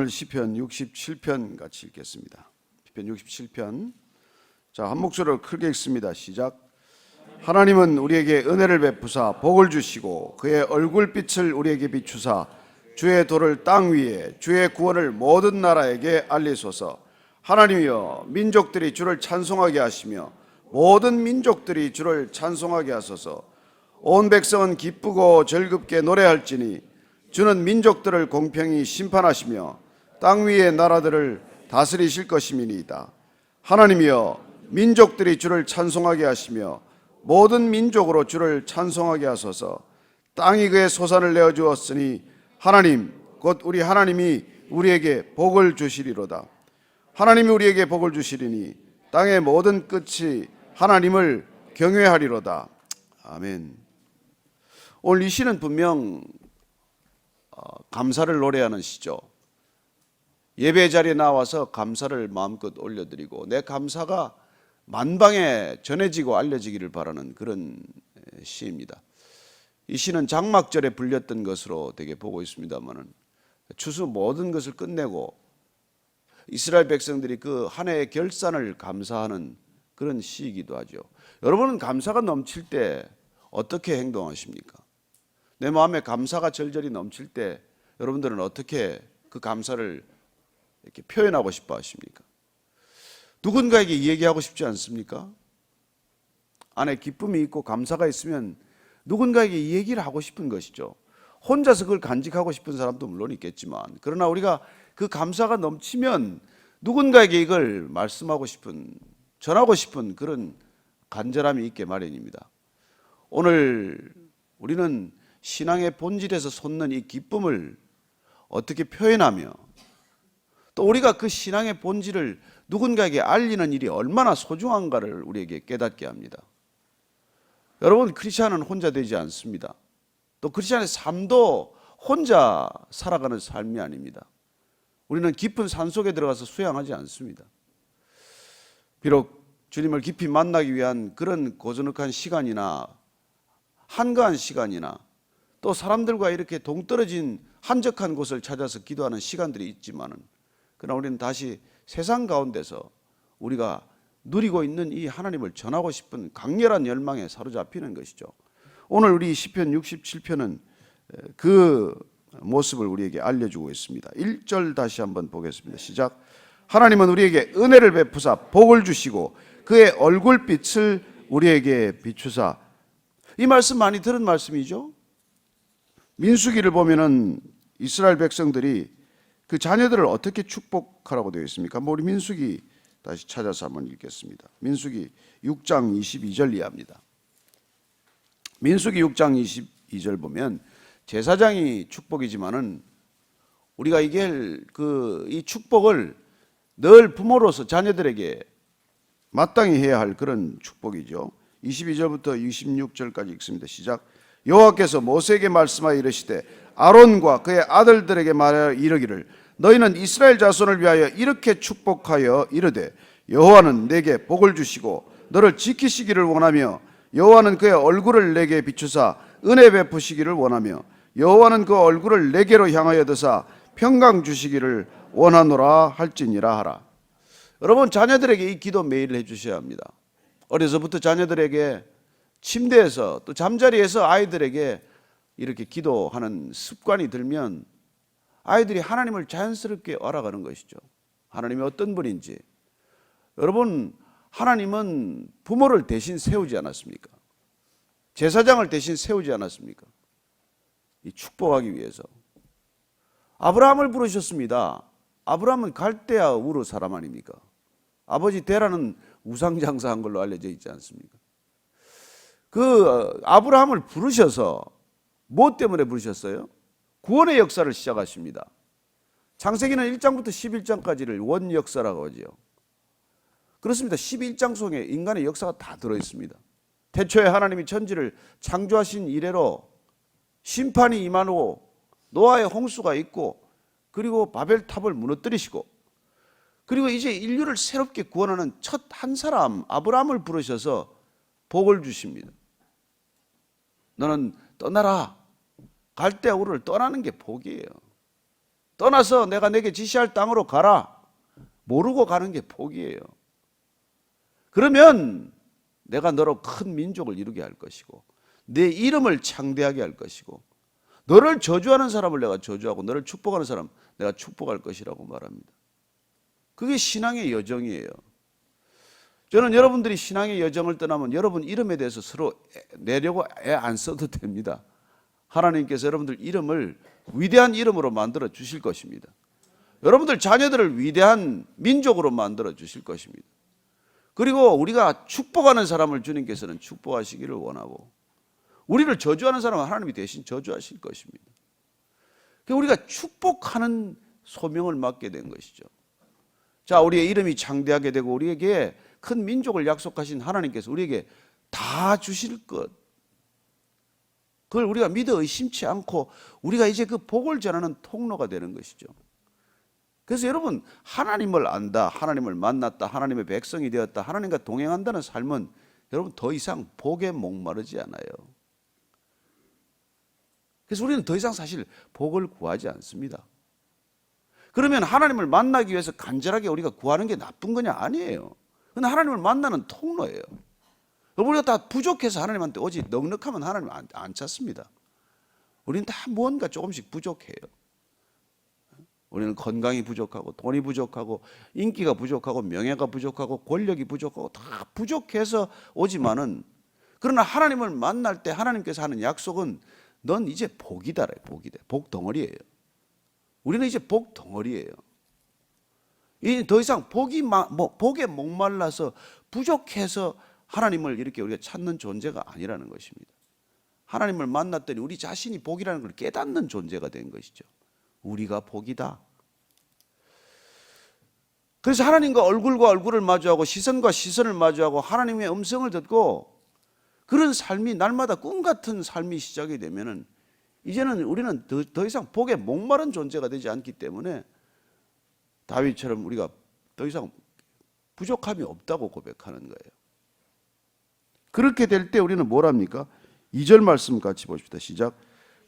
오늘 시편 67편 같이 읽겠습니다. 시편 67편. 자, 한 목소리로 크게 읽습니다. 시작. 하나님은 우리에게 은혜를 베푸사 복을 주시고 그의 얼굴빛을 우리에게 비추사 주의 도를 땅 위에 주의 구원을 모든 나라에게 알리소서. 하나님이여, 민족들이 주를 찬송하게 하시며 모든 민족들이 주를 찬송하게 하소서. 온 백성은 기쁘고 즐겁게 노래할지니 주는 민족들을 공평히 심판하시며 땅 위의 나라들을 다스리실 것임이니이다. 하나님이여, 민족들이 주를 찬송하게 하시며 모든 민족으로 주를 찬송하게 하소서. 땅이 그의 소산을 내어주었으니 하나님 곧 우리 하나님이 우리에게 복을 주시리로다. 하나님이 우리에게 복을 주시리니 땅의 모든 끝이 하나님을 경외하리로다. 아멘. 오늘 이 시는 분명 감사를 노래하는 시죠. 예배 자리에 나와서 감사를 마음껏 올려드리고 내 감사가 만방에 전해지고 알려지기를 바라는 그런 시입니다. 이 시는 장막절에 불렸던 것으로 되게 보고 있습니다만은 추수 모든 것을 끝내고 이스라엘 백성들이 그 한 해의 결산을 감사하는 그런 시이기도 하죠. 여러분은 감사가 넘칠 때 어떻게 행동하십니까? 내 마음에 감사가 절절히 넘칠 때 여러분들은 어떻게 그 감사를 이렇게 표현하고 싶어 하십니까? 누군가에게 얘기하고 싶지 않습니까? 안에 기쁨이 있고 감사가 있으면 누군가에게 얘기를 하고 싶은 것이죠. 혼자서 그걸 간직하고 싶은 사람도 물론 있겠지만, 그러나 우리가 그 감사가 넘치면 누군가에게 이걸 말씀하고 싶은, 전하고 싶은 그런 간절함이 있게 마련입니다. 오늘 우리는 신앙의 본질에서 솟는 이 기쁨을 어떻게 표현하며 또 우리가 그 신앙의 본질을 누군가에게 알리는 일이 얼마나 소중한가를 우리에게 깨닫게 합니다. 여러분, 크리스찬은 혼자 되지 않습니다. 또 크리스찬의 삶도 혼자 살아가는 삶이 아닙니다. 우리는 깊은 산속에 들어가서 수양하지 않습니다. 비록 주님을 깊이 만나기 위한 그런 고즈넉한 시간이나 한가한 시간이나 또 사람들과 이렇게 동떨어진 한적한 곳을 찾아서 기도하는 시간들이 있지만은, 그러나 우리는 다시 세상 가운데서 우리가 누리고 있는 이 하나님을 전하고 싶은 강렬한 열망에 사로잡히는 것이죠. 오늘 우리 시편 67편은 그 모습을 우리에게 알려주고 있습니다. 1절 다시 한번 보겠습니다. 시작. 하나님은 우리에게 은혜를 베푸사 복을 주시고 그의 얼굴빛을 우리에게 비추사. 이 말씀 많이 들은 말씀이죠. 민수기를 보면은 이스라엘 백성들이 그 자녀들을 어떻게 축복하라고 되어 있습니까? 우리 민수기 다시 찾아서 한번 읽겠습니다. 민수기 6장 22절 이하입니다. 민수기 6장 22절 보면 제사장이 축복이지만은 우리가 이 축복을 늘 부모로서 자녀들에게 마땅히 해야 할 그런 축복이죠. 22절부터 26절까지 읽습니다. 시작. 여호와께서 모세에게 말씀하여 이르시되 아론과 그의 아들들에게 말하여 이르기를 너희는 이스라엘 자손을 위하여 이렇게 축복하여 이르되 여호와는 내게 복을 주시고 너를 지키시기를 원하며 여호와는 그의 얼굴을 내게 비추사 은혜 베푸시기를 원하며 여호와는 그 얼굴을 내게로 향하여 드사 평강 주시기를 원하노라 할지니라 하라. 여러분, 자녀들에게 이 기도 매일 해주셔야 합니다. 어려서부터 자녀들에게 침대에서 또 잠자리에서 아이들에게 이렇게 기도하는 습관이 들면 아이들이 하나님을 자연스럽게 알아가는 것이죠. 하나님이 어떤 분인지. 여러분, 하나님은 부모를 대신 세우지 않았습니까? 제사장을 대신 세우지 않았습니까? 이 축복하기 위해서. 아브라함을 부르셨습니다. 아브라함은 갈대아 우르 사람 아닙니까? 아버지 데라는 우상장사한 걸로 알려져 있지 않습니까? 그 아브라함을 부르셔서 무엇 때문에 부르셨어요? 구원의 역사를 시작하십니다. 창세기는 1장부터 11장까지를 원역사라고 하죠. 그렇습니다. 11장 속에 인간의 역사가 다 들어있습니다. 태초에 하나님이 천지를 창조하신 이래로 심판이 임하고 노아의 홍수가 있고 그리고 바벨탑을 무너뜨리시고 그리고 이제 인류를 새롭게 구원하는 첫 한 사람 아브라함을 부르셔서 복을 주십니다. 너는 떠나라. 갈대아 우르를 떠나는 게 복이에요. 떠나서 내가 내게 지시할 땅으로 가라. 모르고 가는 게 포기예요. 그러면 내가 너로 큰 민족을 이루게 할 것이고 내 이름을 창대하게 할 것이고 너를 저주하는 사람을 내가 저주하고 너를 축복하는 사람 내가 축복할 것이라고 말합니다. 그게 신앙의 여정이에요. 저는 여러분들이 신앙의 여정을 떠나면 여러분 이름에 대해서 서로 내려고 애 안 써도 됩니다. 하나님께서 여러분들 이름을 위대한 이름으로 만들어 주실 것입니다. 여러분들 자녀들을 위대한 민족으로 만들어 주실 것입니다. 그리고 우리가 축복하는 사람을 주님께서는 축복하시기를 원하고 우리를 저주하는 사람은 하나님이 대신 저주하실 것입니다. 우리가 축복하는 소명을 맡게 된 것이죠. 자, 우리의 이름이 창대하게 되고 우리에게 큰 민족을 약속하신 하나님께서 우리에게 다 주실 것, 그걸 우리가 믿어 의심치 않고 우리가 이제 그 복을 전하는 통로가 되는 것이죠. 그래서 여러분, 하나님을 안다, 하나님을 만났다, 하나님의 백성이 되었다, 하나님과 동행한다는 삶은 여러분 더 이상 복에 목마르지 않아요. 그래서 우리는 더 이상 사실 복을 구하지 않습니다. 그러면 하나님을 만나기 위해서 간절하게 우리가 구하는 게 나쁜 거냐? 아니에요. 근데 하나님을 만나는 통로예요. 우리가 다 부족해서 하나님한테 오지 넉넉하면 하나님 안 찾습니다. 우리는 다 무언가 조금씩 부족해요. 우리는 건강이 부족하고 돈이 부족하고 인기가 부족하고 명예가 부족하고 권력이 부족하고 다 부족해서 오지만은, 그러나 하나님을 만날 때 하나님께서 하는 약속은 넌 이제 복이다. 복이다. 복 덩어리예요. 우리는 이제 복 덩어리예요. 이 더 이상 복에 목말라서 부족해서 하나님을 이렇게 우리가 찾는 존재가 아니라는 것입니다. 하나님을 만났더니 우리 자신이 복이라는 걸 깨닫는 존재가 된 것이죠. 우리가 복이다. 그래서 하나님과 얼굴을 마주하고 시선과 시선을 마주하고 하나님의 음성을 듣고 그런 삶이 날마다 꿈 같은 삶이 시작이 되면은 이제는 우리는 더 이상 복에 목마른 존재가 되지 않기 때문에 다윗처럼 우리가 더 이상 부족함이 없다고 고백하는 거예요. 그렇게 될 때 우리는 뭘 합니까? 2절 말씀 같이 보십시다. 시작.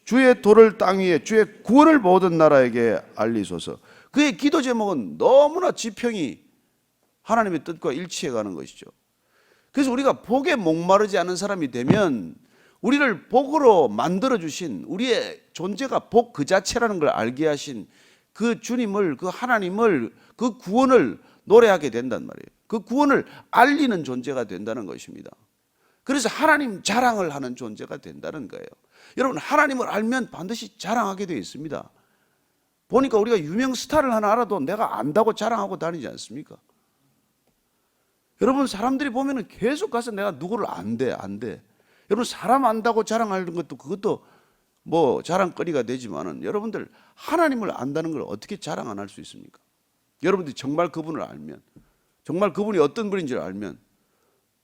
주의 도를 땅 위에 주의 구원을 모든 나라에게 알리소서. 그의 기도 제목은 너무나 지평이 하나님의 뜻과 일치해 가는 것이죠. 그래서 우리가 복에 목마르지 않은 사람이 되면 우리를 복으로 만들어 주신, 우리의 존재가 복 그 자체라는 걸 알게 하신 그 주님을, 그 하나님을, 그 구원을 노래하게 된단 말이에요. 그 구원을 알리는 존재가 된다는 것입니다. 그래서 하나님 자랑을 하는 존재가 된다는 거예요. 여러분, 하나님을 알면 반드시 자랑하게 되어 있습니다. 보니까 우리가 유명 스타를 하나 알아도 내가 안다고 자랑하고 다니지 않습니까? 여러분, 사람들이 보면 계속 가서 내가 누구를 안돼. 여러분, 사람 안다고 자랑하는 것도 그것도 뭐 자랑거리가 되지만은 여러분들 하나님을 안다는 걸 어떻게 자랑 안 할 수 있습니까? 여러분들이 정말 그분을 알면, 정말 그분이 어떤 분인지를 알면,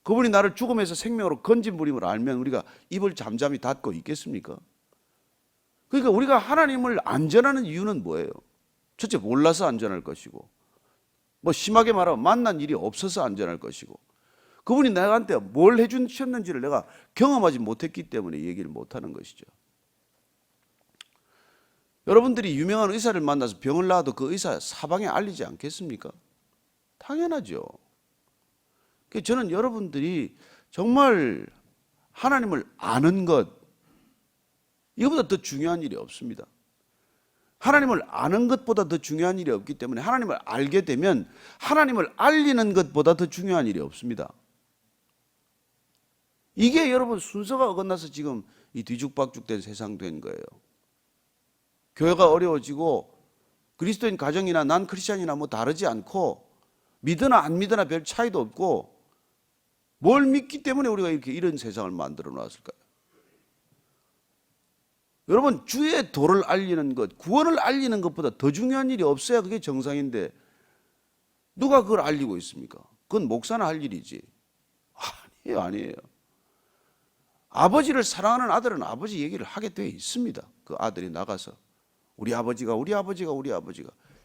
그분이 나를 죽음에서 생명으로 건진 분임을 알면 우리가 입을 잠잠히 닫고 있겠습니까? 그러니까 우리가 하나님을 안전하는 이유는 뭐예요? 첫째, 몰라서 안전할 것이고, 뭐 심하게 말하면 만난 일이 없어서 안전할 것이고, 그분이 나한테 뭘 해주셨는지를 내가 경험하지 못했기 때문에 얘기를 못하는 것이죠. 여러분들이 유명한 의사를 만나서 병을 낳아도 그 의사 사방에 알리지 않겠습니까? 당연하죠. 저는 여러분들이 정말 하나님을 아는 것, 이거보다 더 중요한 일이 없습니다. 하나님을 아는 것보다 더 중요한 일이 없기 때문에 하나님을 알게 되면 하나님을 알리는 것보다 더 중요한 일이 없습니다. 이게 여러분 순서가 어긋나서 지금 이 뒤죽박죽된 세상 된 거예요. 교회가 어려워지고 그리스도인 가정이나 난 크리스찬이나 뭐 다르지 않고 믿으나 안 믿으나 별 차이도 없고 뭘 믿기 때문에 우리가 이렇게 이런 세상을 만들어 놨을까요? 여러분, 주의 도를 알리는 것, 구원을 알리는 것보다 더 중요한 일이 없어야 그게 정상인데 누가 그걸 알리고 있습니까? 그건 목사나 할 일이지. 아니에요. 아버지를 사랑하는 아들은 아버지 얘기를 하게 되어 있습니다. 그 아들이 나가서 우리 아버지가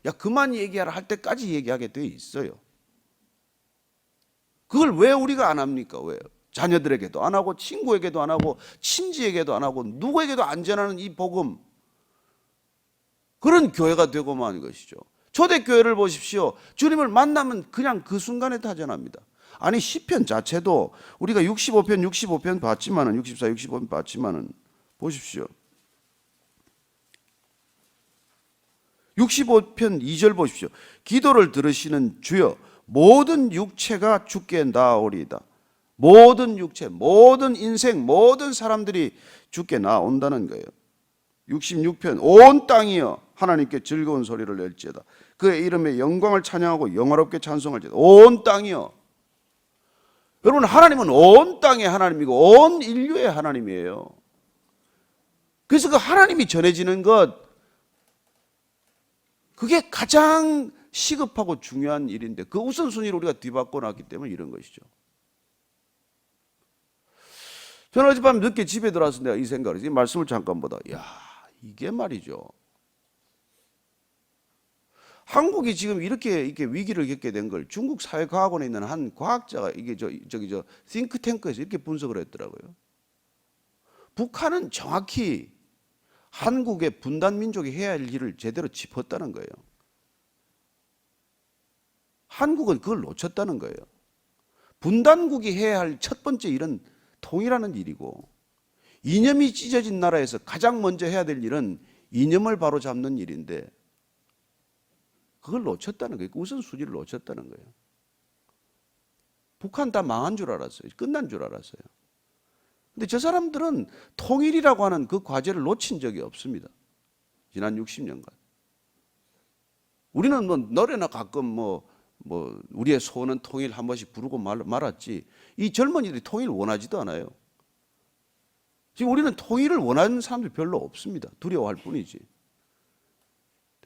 야 그만 얘기하라 할 때까지 얘기하게 되어 있어요. 그걸 왜 우리가 안 합니까? 왜요? 자녀들에게도 안 하고 친구에게도 안 하고 친지에게도 안 하고 누구에게도 안 전하는 이 복음, 그런 교회가 되고 마는 것이죠. 초대교회를 보십시오. 주님을 만나면 그냥 그 순간에 타전합니다. 아니 시편 자체도 우리가 65편 봤지만은 64, 65편 봤지만은 보십시오. 65편 2절 보십시오. 기도를 들으시는 주여 모든 육체가 주께 나아오리이다. 모든 육체, 모든 인생, 모든 사람들이 주께 나온다는 거예요. 66편 온 땅이여 하나님께 즐거운 소리를 낼지어다. 그의 이름에 영광을 찬양하고 영화롭게 찬송할지어다. 온 땅이여. 여러분 하나님은 온 땅의 하나님이고 온 인류의 하나님이에요. 그래서 그 하나님이 전해지는 것, 그게 가장 시급하고 중요한 일인데 그 우선순위를 우리가 뒤바꿔 놨기 때문에 이런 것이죠. 저는 어젯밤 늦게 집에 들어와서 내가 이 생각을 했어요. 이 말씀을 잠깐 보다 이게 말이죠. 한국이 지금 이렇게 위기를 겪게 된 걸 중국 사회과학원에 있는 한 과학자가 이게 저 싱크탱크에서 이렇게 분석을 했더라고요. 북한은 정확히 한국의 분단 민족이 해야 할 일을 제대로 짚었다는 거예요. 한국은 그걸 놓쳤다는 거예요. 분단국이 해야 할 첫 번째 일은 통일하는 일이고, 이념이 찢어진 나라에서 가장 먼저 해야 될 일은 이념을 바로잡는 일인데 그걸 놓쳤다는 거예요. 우선순위를 놓쳤다는 거예요. 북한 다 망한 줄 알았어요. 끝난 줄 알았어요. 근데 저 사람들은 통일이라고 하는 그 과제를 놓친 적이 없습니다. 지난 60년간. 우리는 뭐 노래나 가끔 우리의 소원은 통일 한 번씩 부르고 말았지, 이 젊은이들이 통일 원하지도 않아요. 지금 우리는 통일을 원하는 사람들이 별로 없습니다. 두려워할 뿐이지.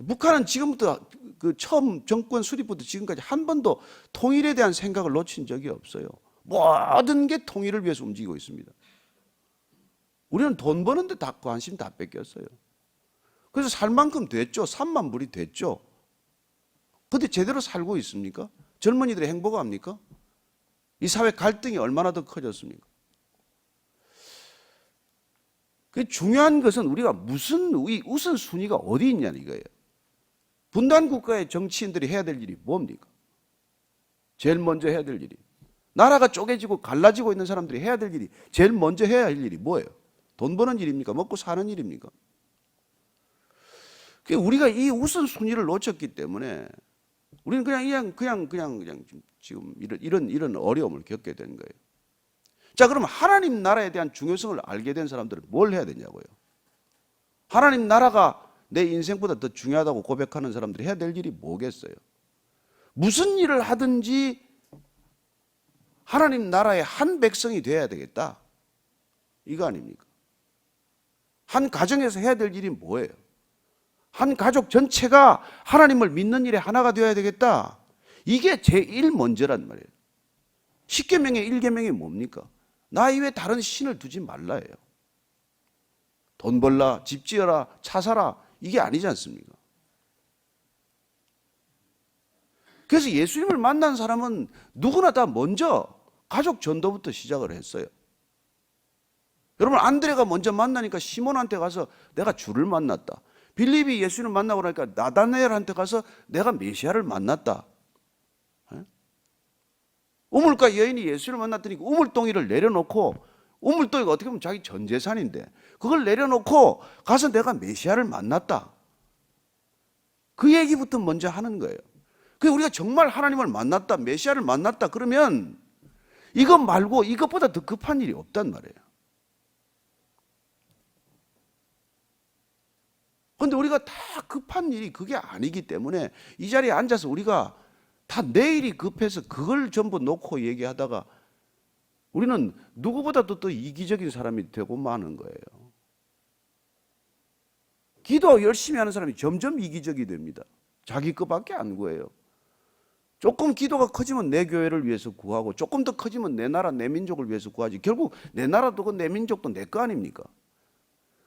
북한은 지금부터 그 처음 정권 수립부터 지금까지 한 번도 통일에 대한 생각을 놓친 적이 없어요. 모든 게 통일을 위해서 움직이고 있습니다. 우리는 돈 버는데 다 관심 다 뺏겼어요. 그래서 살 만큼 됐죠. 3만 불이 됐죠. 근데 제대로 살고 있습니까? 젊은이들이 행복합니까? 이 사회 갈등이 얼마나 더 커졌습니까? 그 중요한 것은 우리가 무슨 우선순위가 어디 있냐는 이거예요. 분단국가의 정치인들이 해야 될 일이 뭡니까? 제일 먼저 해야 될 일이. 나라가 쪼개지고 갈라지고 있는 사람들이 해야 될 일이, 제일 먼저 해야 할 일이 뭐예요? 돈 버는 일입니까? 먹고 사는 일입니까? 우리가 이 우선순위를 놓쳤기 때문에 우리는 그냥 지금 이런 어려움을 겪게 된 거예요. 자, 그럼 하나님 나라에 대한 중요성을 알게 된 사람들은 뭘 해야 되냐고요? 하나님 나라가 내 인생보다 더 중요하다고 고백하는 사람들이 해야 될 일이 뭐겠어요? 무슨 일을 하든지 하나님 나라의 한 백성이 되어야 되겠다, 이거 아닙니까? 한 가정에서 해야 될 일이 뭐예요? 한 가족 전체가 하나님을 믿는 일에 하나가 되어야 되겠다, 이게 제일 먼저란 말이에요. 10계명의 1계명이 뭡니까? 나 이외에 다른 신을 두지 말라예요. 돈 벌라, 집 지어라, 차 사라, 이게 아니지 않습니까? 그래서 예수님을 만난 사람은 누구나 다 먼저 가족 전도부터 시작을 했어요. 여러분, 안드레가 먼저 만나니까 시몬한테 가서 내가 주를 만났다. 빌립이 예수님을 만나고 나니까 나다나엘한테 가서 내가 메시아를 만났다. 우물가 여인이 예수를 만났더니 우물동이를 내려놓고, 우물동이가 어떻게 보면 자기 전 재산인데 그걸 내려놓고 가서 내가 메시아를 만났다, 그 얘기부터 먼저 하는 거예요. 그래서 우리가 정말 하나님을 만났다, 메시아를 만났다 그러면 이것 말고 이것보다 더 급한 일이 없단 말이에요. 그런데 우리가 다 급한 일이 그게 아니기 때문에 이 자리에 앉아서 우리가 다 내일이 급해서 그걸 전부 놓고 얘기하다가 우리는 누구보다도 더 이기적인 사람이 되고 마는 거예요. 기도 열심히 하는 사람이 점점 이기적이 됩니다. 자기 것밖에 안 구해요. 조금 기도가 커지면 내 교회를 위해서 구하고, 조금 더 커지면 내 나라, 내 민족을 위해서 구하지, 결국 내 나라도 내 민족도 내 거 아닙니까?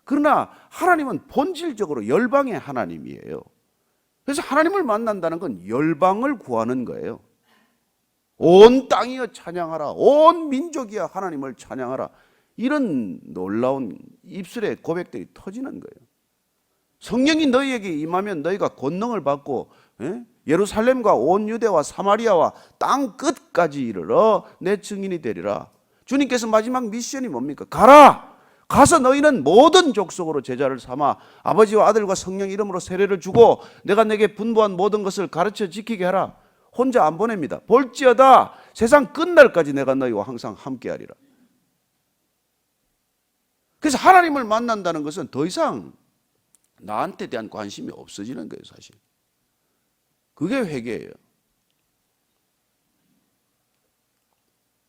그러나 하나님은 본질적으로 열방의 하나님이에요. 그래서 하나님을 만난다는 건 열방을 구하는 거예요. 온 땅이여 찬양하라, 온 민족이여 하나님을 찬양하라, 이런 놀라운 입술의 고백들이 터지는 거예요. 성령이 너희에게 임하면 너희가 권능을 받고 예루살렘과 온 유대와 사마리아와 땅 끝까지 이르러 내 증인이 되리라. 주님께서 마지막 미션이 뭡니까? 가라! 가서 너희는 모든 족속으로 제자를 삼아 아버지와 아들과 성령 이름으로 세례를 주고 내가 내게 분부한 모든 것을 가르쳐 지키게 하라. 혼자 안 보냅니다. 볼지어다 세상 끝날까지 내가 너희와 항상 함께하리라. 그래서 하나님을 만난다는 것은 더 이상 나한테 대한 관심이 없어지는 거예요, 사실. 그게 회개예요.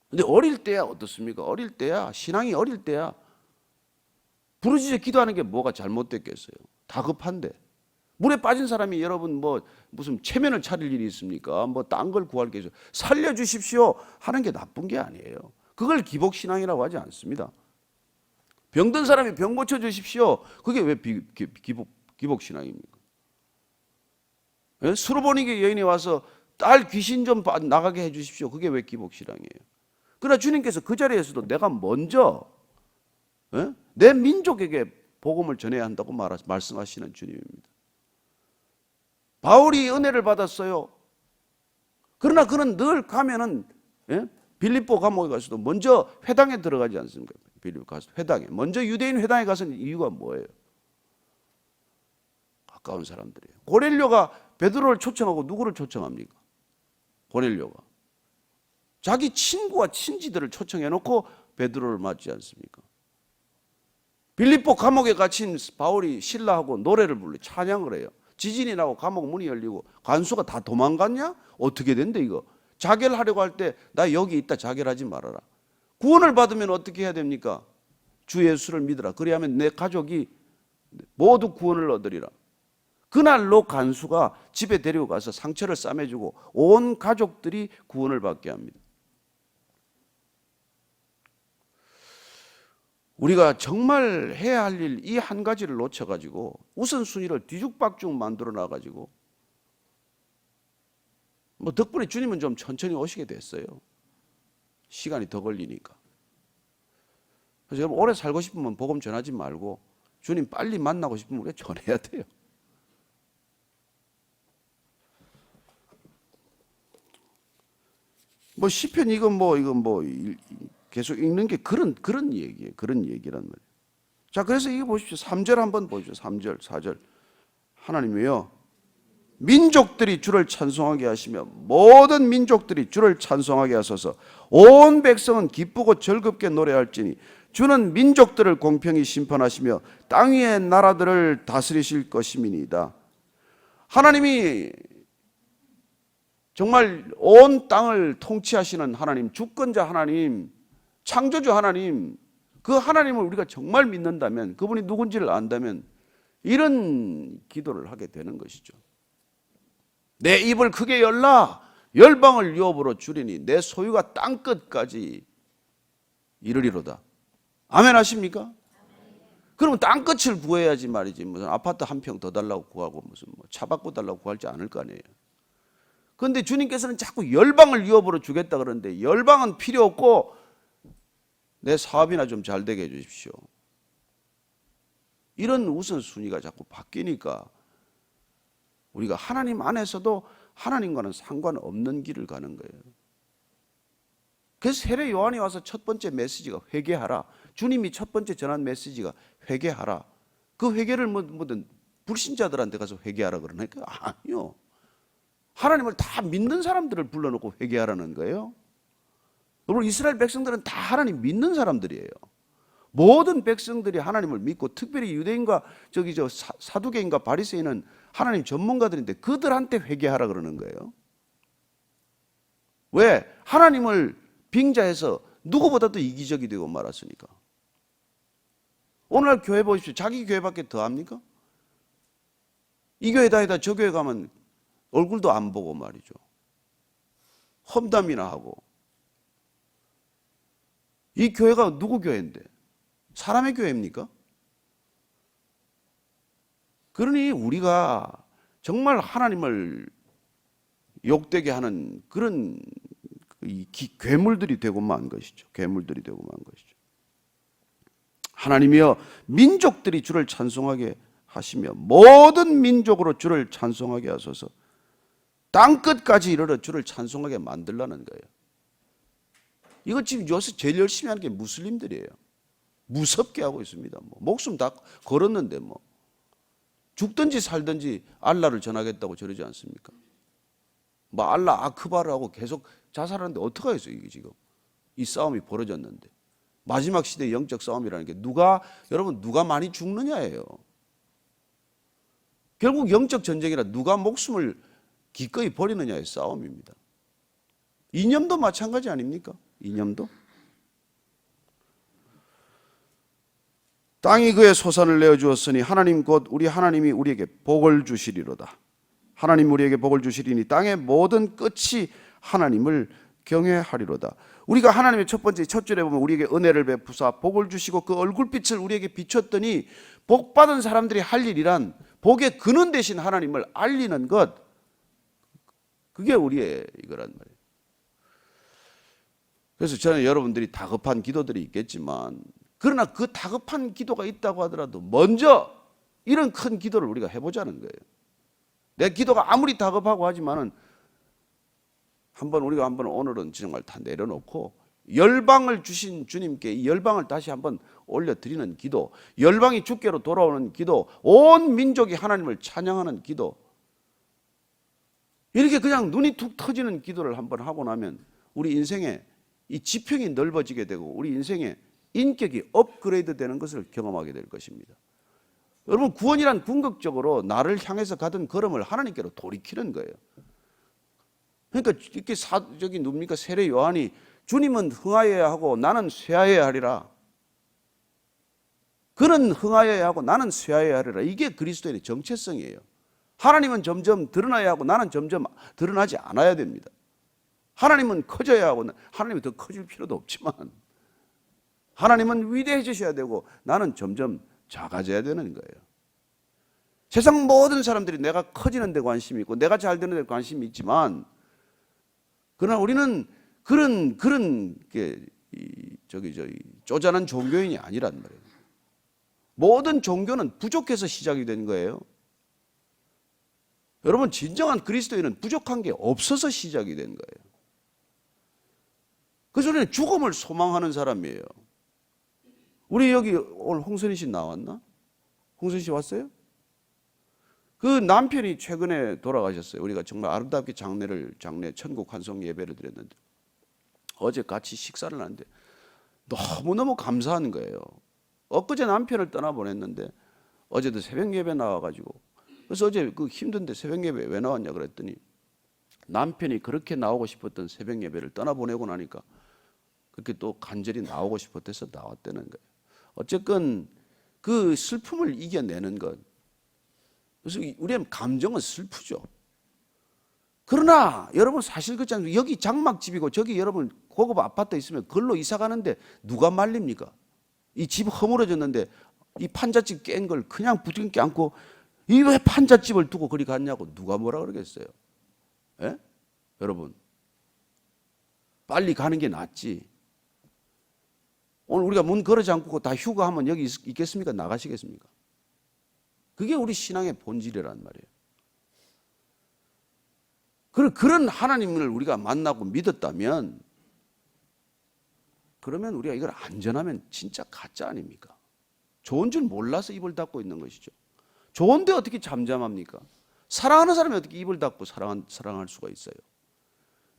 근데 어릴 때야 어떻습니까? 어릴 때야, 신앙이 어릴 때야 부르짖어 기도하는 게 뭐가 잘못됐겠어요? 다급한데. 물에 빠진 사람이 여러분 뭐 무슨 체면을 차릴 일이 있습니까? 뭐 딴 걸 구할 게 있어요. 살려주십시오 하는 게 나쁜 게 아니에요. 그걸 기복신앙이라고 하지 않습니다. 병든 사람이 병 고쳐주십시오. 그게 왜 기복신앙입니까? 수르보니게 여인이 와서 딸 귀신 좀 나가게 해주십시오. 그게 왜 기복신앙이에요? 그러나 주님께서 그 자리에서도 내가 먼저 내 민족에게 복음을 전해야 한다고 말씀하시는 주님입니다. 바울이 은혜를 받았어요. 그러나 그는 늘 가면은 빌립보 감옥에 가서도 먼저 회당에 들어가지 않습니까? 빌립보 가서 회당에 먼저 유대인 회당에 가서는 이유가 뭐예요? 가까운 사람들이에요. 고넬료가 베드로를 초청하고 누구를 초청합니까? 고넬료가 자기 친구와 친지들을 초청해 놓고 베드로를 맞지 않습니까? 빌립보 감옥에 갇힌 바울이 신라하고 노래를 불러 찬양을 해요. 지진이 나고 감옥 문이 열리고 간수가 다 도망갔냐? 어떻게 된대 이거? 자결하려고 할 때 나 여기 있다 자결하지 말아라. 구원을 받으면 어떻게 해야 됩니까? 주 예수를 믿으라. 그래야면 내 가족이 모두 구원을 얻으리라. 그날로 간수가 집에 데리고 가서 상처를 싸매주고 온 가족들이 구원을 받게 합니다. 우리가 정말 해야 할 일 이 한 가지를 놓쳐가지고 우선순위를 뒤죽박죽 만들어 놔가지고 뭐 덕분에 주님은 좀 천천히 오시게 됐어요. 시간이 더 걸리니까. 그래서 여러분 오래 살고 싶으면 복음 전하지 말고 주님 빨리 만나고 싶으면 우리가 전해야 돼요. 뭐 시편 이건 뭐 계속 읽는 게 그런 얘기예요. 그런 얘기란 말이에요. 자, 그래서 이거 보십시오. 3절 한번 보십시오. 3절, 4절. 하나님이요. 민족들이 주를 찬송하게 하시며 모든 민족들이 주를 찬송하게 하소서. 온 백성은 기쁘고 즐겁게 노래할지니 주는 민족들을 공평히 심판하시며 땅 위의 나라들을 다스리실 것임이니이다. 하나님이 정말 온 땅을 통치하시는 하나님, 주권자 하나님, 창조주 하나님, 그 하나님을 우리가 정말 믿는다면, 그분이 누군지를 안다면 이런 기도를 하게 되는 것이죠. 내 입을 크게 열라 열방을 유업으로 주리니 내 소유가 땅끝까지 이르리로다. 아멘 하십니까? 그러면 땅끝을 구해야지 말이지 무슨 아파트 한 평 더 달라고 구하고 무슨 뭐 차 바꿔 달라고 구할지 않을 거 아니에요. 그런데 주님께서는 자꾸 열방을 유업으로 주겠다 그러는데 열방은 필요 없고 내 사업이나 좀 잘 되게 해 주십시오. 이런 우선순위가 자꾸 바뀌니까 우리가 하나님 안에서도 하나님과는 상관없는 길을 가는 거예요. 그래서 세례 요한이 와서 첫 번째 메시지가 회개하라. 주님이 첫 번째 전한 메시지가 회개하라. 그 회개를 뭐든 불신자들한테 가서 회개하라 그러니까 아니요. 하나님을 다 믿는 사람들을 불러놓고 회개하라는 거예요. 여러분 이스라엘 백성들은 다 하나님 믿는 사람들이에요. 모든 백성들이 하나님을 믿고 특별히 유대인과 사두개인과 바리새인은 하나님 전문가들인데 그들한테 회개하라 그러는 거예요. 왜? 하나님을 빙자해서 누구보다도 이기적이 되고 말았으니까. 오늘날 교회 보십시오. 자기 교회밖에 더 합니까? 이 교회 다니다 저 교회 가면 얼굴도 안 보고 말이죠. 험담이나 하고. 이 교회가 누구 교회인데? 사람의 교회입니까? 그러니 우리가 정말 하나님을 욕되게 하는 그런 괴물들이 되고 만 것이죠. 괴물들이 되고 만 것이죠. 하나님이여 민족들이 주를 찬송하게 하시며 모든 민족으로 주를 찬송하게 하소서. 땅끝까지 이르러 주를 찬송하게 만들라는 거예요. 이거 지금 요새 제일 열심히 하는 게 무슬림들이에요. 무섭게 하고 있습니다. 목숨 다 걸었는데 죽든지 살든지 알라를 전하겠다고 저러지 않습니까? 알라 아크바르하고 계속 자살하는데 어떡하겠어요, 이게 지금. 이 싸움이 벌어졌는데. 마지막 시대의 영적 싸움이라는 게 여러분 누가 많이 죽느냐예요. 결국 영적 전쟁이라 누가 목숨을 기꺼이 버리느냐의 싸움입니다. 이념도 마찬가지 아닙니까? 이념도. 땅이 그의 소산을 내어주었으니 하나님 곧 우리 하나님이 우리에게 복을 주시리로다. 하나님 우리에게 복을 주시리니 땅의 모든 끝이 하나님을 경외하리로다. 우리가 하나님의 첫 줄에 보면 우리에게 은혜를 베푸사 복을 주시고 그 얼굴빛을 우리에게 비췄더니 복 받은 사람들이 할 일이란 복의 근원 되신 하나님을 알리는 것, 그게 우리의 이거란 말이에요. 그래서 저는 여러분들이 다급한 기도들이 있겠지만, 그러나 그 다급한 기도가 있다고 하더라도 먼저 이런 큰 기도를 우리가 해보자는 거예요. 내 기도가 아무리 다급하고 하지만은 우리가 오늘은 정말 다 내려놓고 열방을 주신 주님께 이 열방을 다시 한번 올려드리는 기도, 열방이 주께로 돌아오는 기도, 온 민족이 하나님을 찬양하는 기도, 이렇게 그냥 눈이 툭 터지는 기도를 한번 하고 나면 우리 인생에 이 지평이 넓어지게 되고 우리 인생에 인격이 업그레이드 되는 것을 경험하게 될 것입니다. 여러분, 구원이란 궁극적으로 나를 향해서 가던 걸음을 하나님께로 돌이키는 거예요. 그러니까 이렇게 누굽니까? 세례 요한이 주님은 흥하여야 하고 나는 쇠하여야 하리라. 그는 흥하여야 하고 나는 쇠하여야 하리라. 이게 그리스도인의 정체성이에요. 하나님은 점점 드러나야 하고 나는 점점 드러나지 않아야 됩니다. 하나님은 커져야 하고 하나님이 더 커질 필요도 없지만 하나님은 위대해지셔야 되고 나는 점점 작아져야 되는 거예요. 세상 모든 사람들이 내가 커지는 데 관심이 있고 내가 잘 되는 데 관심이 있지만, 그러나 우리는 그런 쪼잔한 종교인이 아니란 말이에요. 모든 종교는 부족해서 시작이 된 거예요. 여러분, 진정한 그리스도인은 부족한 게 없어서 시작이 된 거예요. 그래서 우리는 죽음을 소망하는 사람이에요. 우리 여기 오늘 홍선희 씨 나왔나? 홍선희 씨 왔어요? 그 남편이 최근에 돌아가셨어요. 우리가 정말 아름답게 장례 천국 환송 예배를 드렸는데 어제 같이 식사를 하는데 너무너무 감사한 거예요. 엊그제 남편을 떠나보냈는데 어제도 새벽 예배 나와가지고, 그래서 어제 그 힘든데 새벽 예배 왜 나왔냐 그랬더니 남편이 그렇게 나오고 싶었던 새벽 예배를 떠나보내고 나니까 그렇게 또 간절히 나오고 싶었대서 나왔다는 거예요. 어쨌건 그 슬픔을 이겨내는 것. 그래서 우리의 감정은 슬프죠. 그러나 여러분 사실 그렇지 않습니까? 여기 장막집이고 저기 여러분 고급 아파트 있으면 그걸로 이사 가는데 누가 말립니까? 이 집 허물어졌는데 이 판잣집 깬 걸 그냥 부둥켜 안고 이 왜 판잣집을 두고 그리 갔냐고 누가 뭐라 그러겠어요? 예? 여러분, 빨리 가는 게 낫지. 오늘 우리가 문 걸어 잠그고 다 휴가하면 여기 있겠습니까? 나가시겠습니까? 그게 우리 신앙의 본질이란 말이에요. 그런 하나님을 우리가 만나고 믿었다면, 그러면 우리가 이걸 안전하면 진짜 가짜 아닙니까? 좋은 줄 몰라서 입을 닫고 있는 것이죠. 좋은데 어떻게 잠잠합니까? 사랑하는 사람이 어떻게 입을 닫고 사랑할 수가 있어요?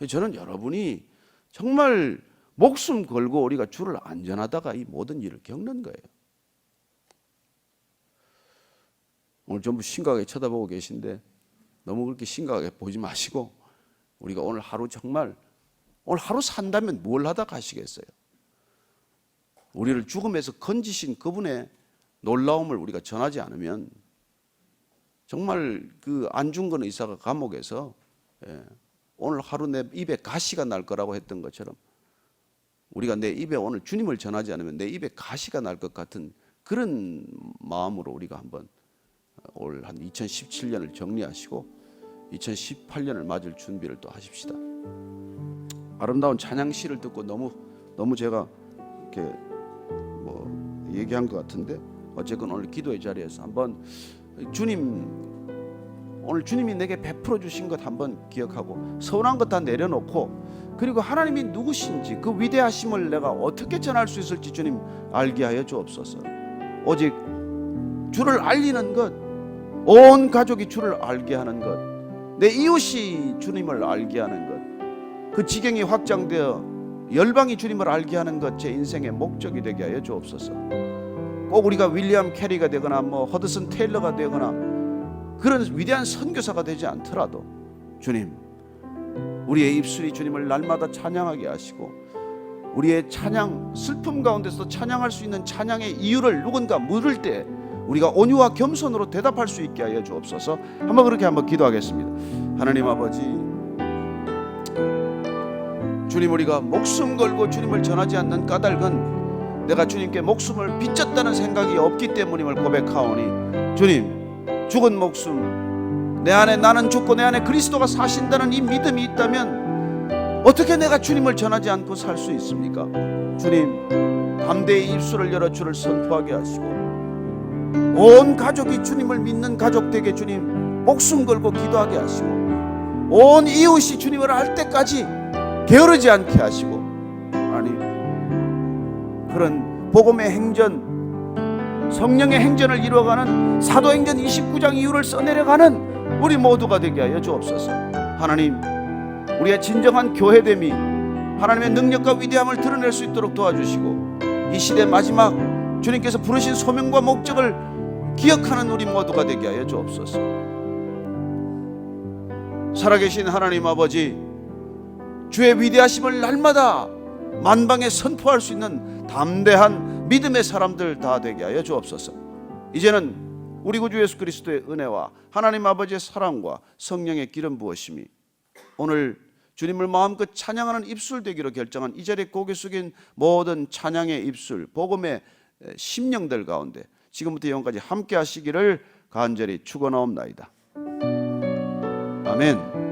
저는 여러분이 정말 목숨 걸고 우리가 주를 안전하다가 이 모든 일을 겪는 거예요. 오늘 전부 심각하게 쳐다보고 계신데 너무 그렇게 심각하게 보지 마시고 우리가 오늘 하루 산다면 뭘 하다 가시겠어요? 우리를 죽음에서 건지신 그분의 놀라움을 우리가 전하지 않으면 정말 그 안중근 의사가 감옥에서 오늘 하루 내 입에 가시가 날 거라고 했던 것처럼 우리가 내 입에 오늘 주님을 전하지 않으면 내 입에 가시가 날 것 같은 그런 마음으로 우리가 한번 올 한 2017년을 정리하시고 2018년을 맞을 준비를 또 하십시다. 아름다운 찬양시를 듣고 너무 제가 이렇게 얘기한 것 같은데 어쨌건 오늘 기도의 자리에서 한번 주님, 오늘 주님이 내게 베풀어 주신 것 한번 기억하고 서운한 것 다 내려놓고, 그리고 하나님이 누구신지 그 위대하심을 내가 어떻게 전할 수 있을지 주님 알게 하여 주옵소서. 오직 주를 알리는 것, 온 가족이 주를 알게 하는 것, 내 이웃이 주님을 알게 하는 것, 그 지경이 확장되어 열방이 주님을 알게 하는 것, 제 인생의 목적이 되게 하여 주옵소서. 꼭 우리가 윌리엄 캐리가 되거나 허드슨 테일러가 되거나 그런 위대한 선교사가 되지 않더라도 주님, 우리의 입술이 주님을 날마다 찬양하게 하시고, 우리의 찬양, 슬픔 가운데서도 찬양할 수 있는 찬양의 이유를 누군가 물을 때 우리가 온유와 겸손으로 대답할 수 있게 하여 주옵소서. 그렇게 한번 기도하겠습니다. 하나님 아버지, 주님, 우리가 목숨 걸고 주님을 전하지 않는 까닭은 내가 주님께 목숨을 빚졌다는 생각이 없기 때문임을 고백하오니, 주님, 죽은 목숨, 내 안에 나는 죽고 내 안에 그리스도가 사신다는 이 믿음이 있다면 어떻게 내가 주님을 전하지 않고 살 수 있습니까? 주님, 담대히 입술을 열어 주를 선포하게 하시고, 온 가족이 주님을 믿는 가족 되게 주님 목숨 걸고 기도하게 하시고, 온 이웃이 주님을 알 때까지 게으르지 않게 하시고, 하나님, 그런 복음의 행전, 성령의 행전을 이루어가는 사도행전 29장 이후를 써내려가는 우리 모두가 되게 하여 주옵소서. 하나님, 우리의 진정한 교회됨이 하나님의 능력과 위대함을 드러낼 수 있도록 도와주시고, 이 시대 마지막 주님께서 부르신 소명과 목적을 기억하는 우리 모두가 되게 하여 주옵소서. 살아계신 하나님 아버지, 주의 위대하심을 날마다 만방에 선포할 수 있는 담대한 믿음의 사람들 다 되게 하여 주옵소서. 이제는 우리 구주 예수 그리스도의 은혜와 하나님 아버지의 사랑과 성령의 기름 부으심이 오늘 주님을 마음껏 찬양하는 입술 되기로 결정한 이 자리에 고개 숙인 모든 찬양의 입술, 복음의 심령들 가운데 지금부터 영원까지 함께 하시기를 간절히 축원하옵나이다. 아멘.